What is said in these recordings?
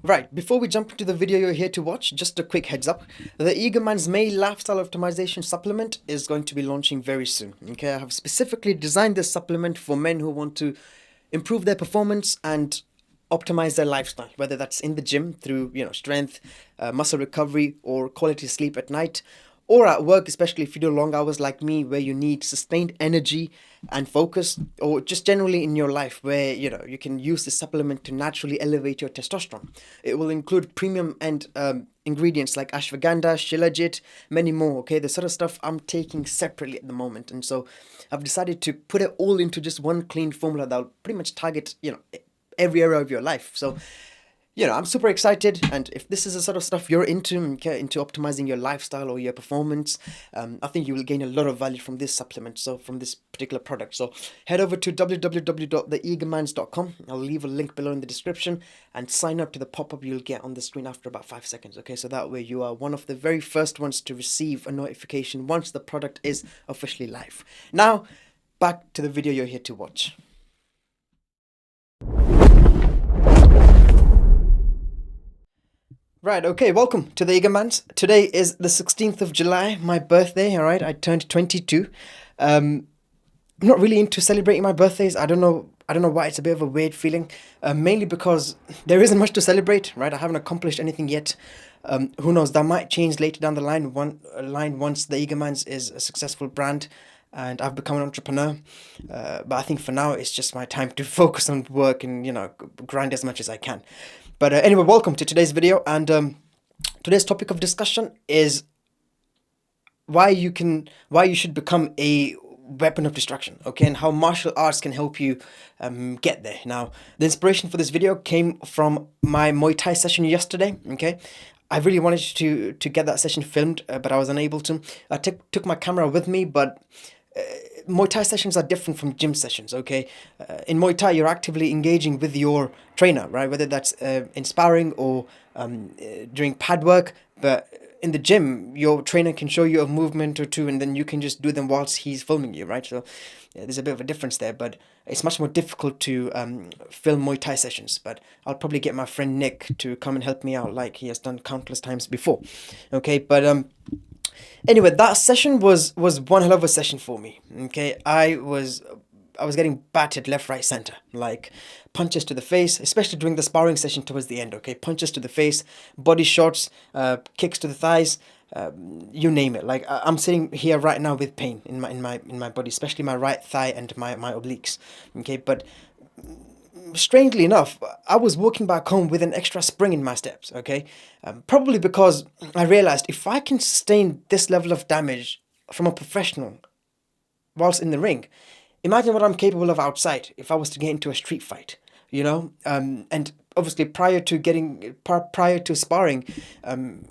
Right, before we jump into the video you're here to watch, just a quick heads up. The Eagerman's May Lifestyle Optimization Supplement is going to be launching very soon. Okay, I have specifically designed this supplement for men who want to improve their performance and optimize their lifestyle, whether that's in the gym through, strength, muscle recovery, or quality sleep at night, or at work, especially if you do long hours like me, where you need sustained energy and focus, or just generally in your life where you can use this supplement to naturally elevate your testosterone. It will include premium and ingredients like ashwagandha, shilajit, many more. Okay, the sort of stuff I'm taking separately at the moment, and so I've decided to put it all into just one clean formula that will pretty much target every area of your life. So I'm super excited, and if this is the sort of stuff you're into, okay, into optimizing your lifestyle or your performance, I think you will gain a lot of value from this supplement, so from this particular product. So head over to www.theeagermans.com. I'll leave a link below in the description, and sign up to the pop-up you'll get on the screen after about 5 seconds, okay? So that way you are one of the very first ones to receive a notification once the product is officially live. Now, back to the video you're here to watch. Right, okay, welcome to the Eagermans. Today is the 16th of July, my birthday, all right? I turned 22. I'm not really into celebrating my birthdays. I don't know why. It's a bit of a weird feeling. Mainly because there isn't much to celebrate, right? I haven't accomplished anything yet. Who knows? That might change later down the line once the Eagermans is a successful brand and I've become an entrepreneur. But I think for now it's just my time to focus on work and grind as much as I can. But anyway, welcome to today's video, and today's topic of discussion is why you should become a weapon of destruction, okay, and how martial arts can help you get there. Now, the inspiration for this video came from my Muay Thai session yesterday, okay. I really wanted to get that session filmed, but I was unable to. I took my camera with me, but Muay Thai sessions are different from gym sessions, okay? In Muay Thai, you're actively engaging with your trainer, right? Whether that's in sparring or during pad work. But in the gym, your trainer can show you a movement or two, and then you can just do them whilst he's filming you, right? So yeah, there's a bit of a difference there, but it's much more difficult to film Muay Thai sessions. But I'll probably get my friend Nick to come and help me out, like he has done countless times before, okay? But anyway, that session was one hell of a session for me. Okay, I was getting battered left, right, center, like punches to the face, especially during the sparring session towards the end. Okay, punches to the face, body shots, kicks to the thighs, you name it. Like I'm sitting here right now with pain in my body, especially my right thigh and my obliques. Okay, but strangely enough, I was walking back home with an extra spring in my steps, okay? Probably because I realized if I can sustain this level of damage from a professional whilst in the ring, imagine what I'm capable of outside if I was to get into a street fight, And obviously, prior to sparring,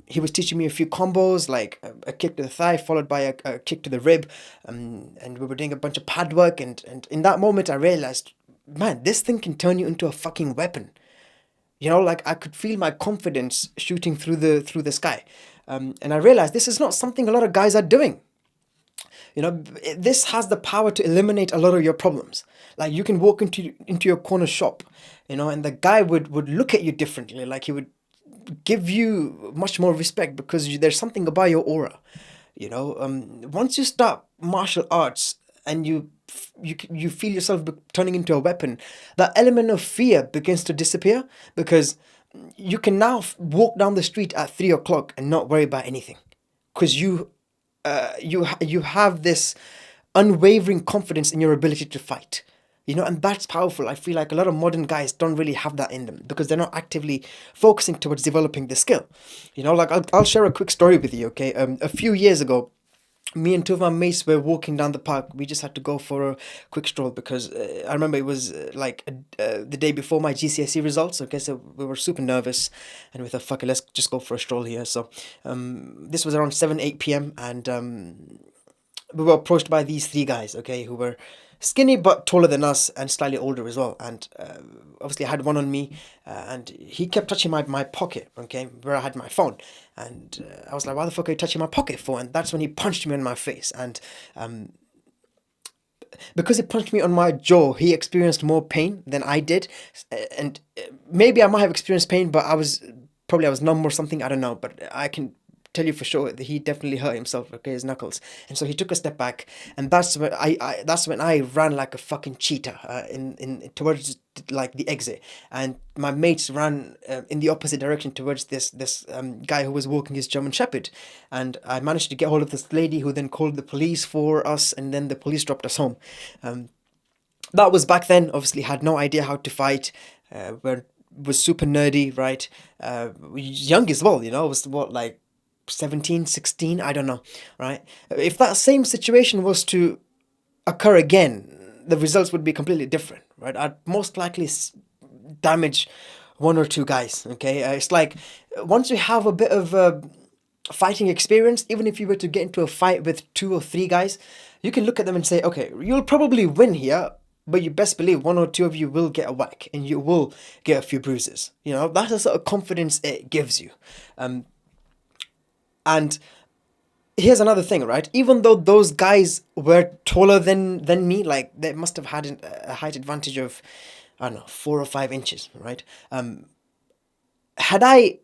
he was teaching me a few combos like a kick to the thigh followed by a kick to the rib, and we were doing a bunch of pad work. And in that moment, I realized, man, this thing can turn you into a fucking weapon. Like I could feel my confidence shooting through the sky, and I realized this is not something a lot of guys are doing. This has the power to eliminate a lot of your problems. Like you can walk into your corner shop, and the guy would look at you differently. Like he would give you much more respect because there's something about your aura. Once you start martial arts and you feel yourself turning into a weapon, that element of fear begins to disappear because you can now walk down the street at 3 o'clock and not worry about anything because you have this unwavering confidence in your ability to fight. And that's powerful. I feel like a lot of modern guys don't really have that in them because they're not actively focusing towards developing the skill. Like I'll share a quick story with you, okay? A few years ago, me and two of my mates were walking down the park. We just had to go for a quick stroll because I remember it was the day before my GCSE results. Okay, so we were super nervous, and we thought, "Fuck it, let's just go for a stroll here." So, this was around 7, 8 p.m. and we were approached by these three guys. Okay, who were skinny but taller than us and slightly older as well. And obviously, I had one on me, and he kept touching my pocket, okay, where I had my phone. And I was like, why the fuck are you touching my pocket for? And that's when he punched me in my face. And because he punched me on my jaw, he experienced more pain than I did, and maybe I might have experienced pain, but I was numb or something. I don't know, but I can tell you for sure that he definitely hurt himself. Okay, his knuckles, and so he took a step back, and that's when I ran like a fucking cheetah in towards like the exit, and my mates ran in the opposite direction towards this guy who was walking his German Shepherd, and I managed to get hold of this lady who then called the police for us, and then the police dropped us home. That was back then. Obviously, had no idea how to fight. Were was super nerdy, right? Young as well, was what, like 17, 16. I don't know, right? If that same situation was to occur again, the results would be completely different, right? I'd most likely damage one or two guys. Okay, it's like once you have a bit of fighting experience, even if you were to get into a fight with two or three guys, you can look at them and say, okay, you'll probably win here, but you best believe one or two of you will get a whack and you will get a few bruises. That's the sort of confidence it gives you. And here's another thing, right? Even though those guys were taller than me, like they must have had a height advantage of, I don't know, 4 or 5 inches, right? Had I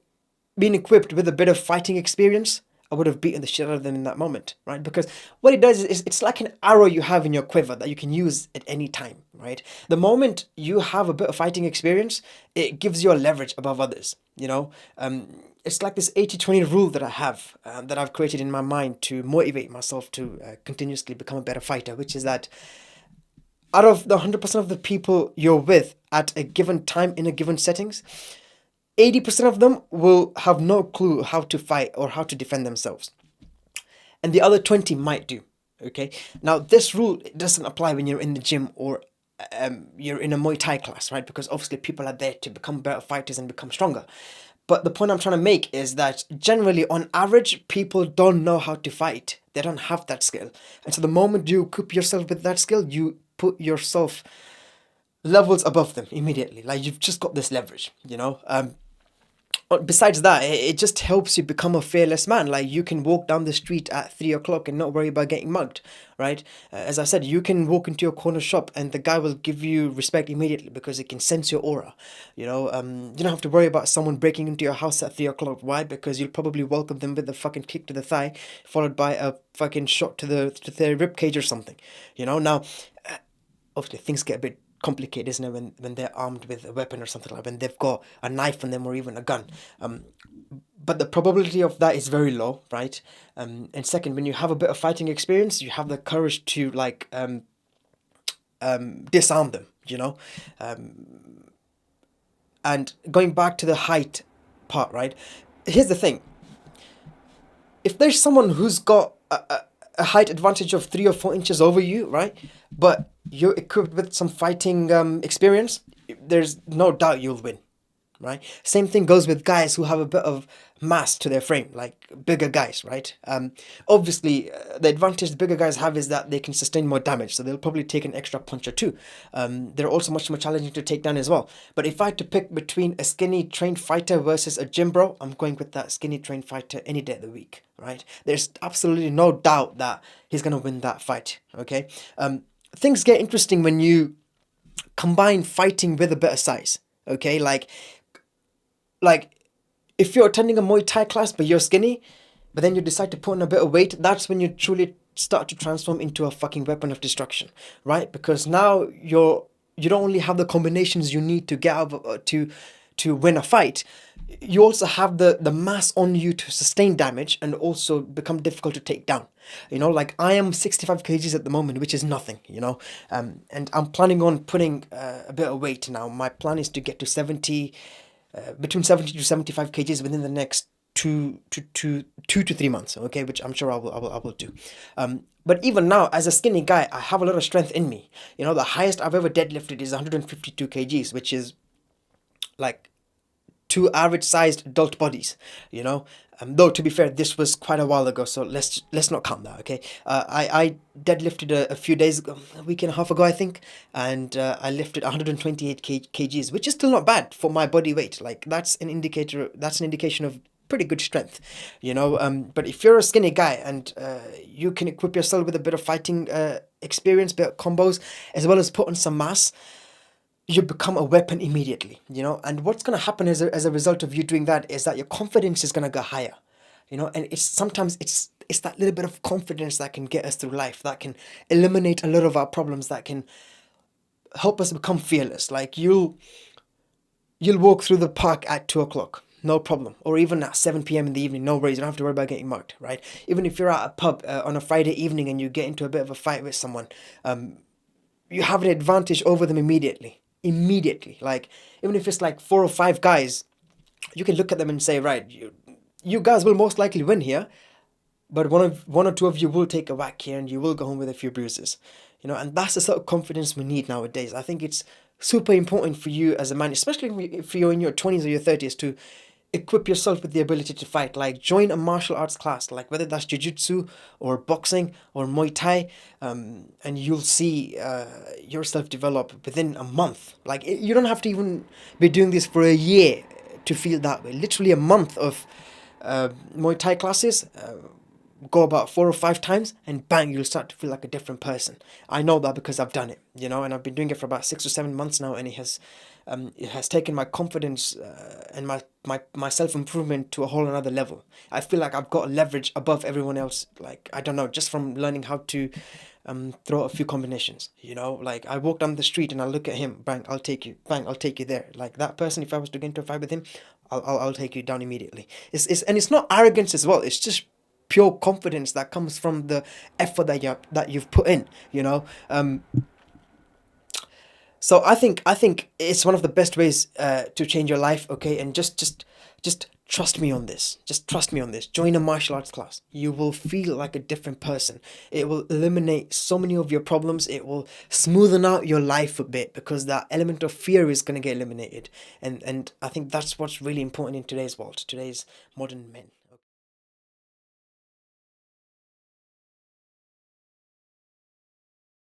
been equipped with a bit of fighting experience, I would have beaten the shit out of them in that moment, right? Because what it does is it's like an arrow you have in your quiver that you can use at any time, right? The moment you have a bit of fighting experience, it gives you a leverage above others, It's like this 80-20 rule that I have, that I've created in my mind to motivate myself to continuously become a better fighter, which is that out of the 100% of the people you're with at a given time in a given settings, 80% of them will have no clue how to fight or how to defend themselves. And the other 20 might do. Okay. Now, this rule doesn't apply when you're in the gym or you're in a Muay Thai class, right? Because obviously people are there to become better fighters and become stronger. But the point I'm trying to make is that generally, on average, people don't know how to fight. They don't have that skill. And so the moment you equip yourself with that skill, you put yourself levels above them immediately. Like you've just got this leverage, Besides that, it just helps you become a fearless man. Like you can walk down the street at 3 o'clock and not worry about getting mugged, right? As I said, you can walk into your corner shop and the guy will give you respect immediately because it can sense your aura. You don't have to worry about someone breaking into your house at 3 o'clock. Why? Because you'll probably welcome them with a fucking kick to the thigh, followed by a fucking shot to the rib cage or something. Now, obviously things get a bit complicated, isn't it, when they're armed with a weapon or something, like when they've got a knife on them or even a gun. But the probability of that is very low, right? And second, when you have a bit of fighting experience, you have the courage to disarm them, and going back to the height part, right? Here's the thing. If there's someone who's got a height advantage of 3 or 4 inches over you, right? But you're equipped with some fighting experience, there's no doubt you'll win, right? Same thing goes with guys who have a bit of mass to their frame, like bigger guys, right? Obviously, the advantage the bigger guys have is that they can sustain more damage, so they'll probably take an extra punch or two. They're also much more challenging to take down as well. But if I had to pick between a skinny trained fighter versus a gym bro, I'm going with that skinny trained fighter any day of the week, right? There's absolutely no doubt that he's gonna win that fight. Okay. Things get interesting when you combine fighting with a better size. Okay, like if you're attending a Muay Thai class but you're skinny, but then you decide to put on a bit of weight, that's when you truly start to transform into a fucking weapon of destruction, right? Because now you don't only have the combinations you need to get out of, to win a fight, you also have the mass on you to sustain damage and also become difficult to take down. Like I am 65 kgs at the moment, which is nothing, and I'm planning on putting a bit of weight now. My plan is to get to 70, between 70 to 75 kgs within the next 2 to 3 months, okay, which I'm sure I will do. But even now, as a skinny guy, I have a lot of strength in me. The highest I've ever deadlifted is 152 kgs, which is like two average sized adult bodies, though to be fair, this was quite a while ago, so let's not count that. Okay. I deadlifted a few days ago, a week and a half ago, I think, and I lifted 128 kgs, which is still not bad for my body weight. Like that's an indication of pretty good strength, but if you're a skinny guy and you can equip yourself with a bit of fighting experience, bit of combos, as well as put on some mass, you become a weapon immediately, you know. And what's going to happen as a result of you doing that is that your confidence is going to go higher, you know. And it's sometimes it's that little bit of confidence that can get us through life, that can eliminate a lot of our problems, that can help us become fearless. Like you'll walk through the park at 2 o'clock, no problem, or even at 7 p.m. in the evening, no worries. You don't have to worry about getting mugged, right? Even if you're at a pub on a Friday evening and you get into a bit of a fight with someone, you have an advantage over them immediately. Immediately, like even if it's like 4 or 5 guys, you can look at them and say, right, you guys will most likely win here, but one or two of you will take a whack here and you will go home with a few bruises, you know. And that's the sort of confidence we need nowadays. I think it's super important for you as a man, especially if you're in your 20s or your 30s, to equip yourself with the ability to fight. Like join a martial arts class, like whether that's jiu-jitsu or boxing or Muay Thai, and you'll see yourself develop within a month. Like you don't have to even be doing this for a year to feel that way. Literally a month of Muay Thai classes, go about 4 or 5 times, and bang, you'll start to feel like a different person. I know that because I've done it, you know. And I've been doing it for about 6 or 7 months now, and it has taken my confidence and my self-improvement to a whole another level. I feel like I've got leverage above everyone else, like I don't know, just from learning how to throw a few combinations, you know. Like I walk down the street and I look at him, bang, I'll take you, bang, I'll take you there. Like that person, if I was to get into a fight with him, I'll take you down immediately. And it's not arrogance as well, it's just pure confidence that comes from the effort that you've put in, you know. So I think it's one of the best ways to change your life. Okay, and just trust me on this. Just trust me on this. Join a martial arts class. You will feel like a different person. It will eliminate so many of your problems. It will smoothen out your life a bit because that element of fear is going to get eliminated. And I think that's what's really important in today's world, today's modern men.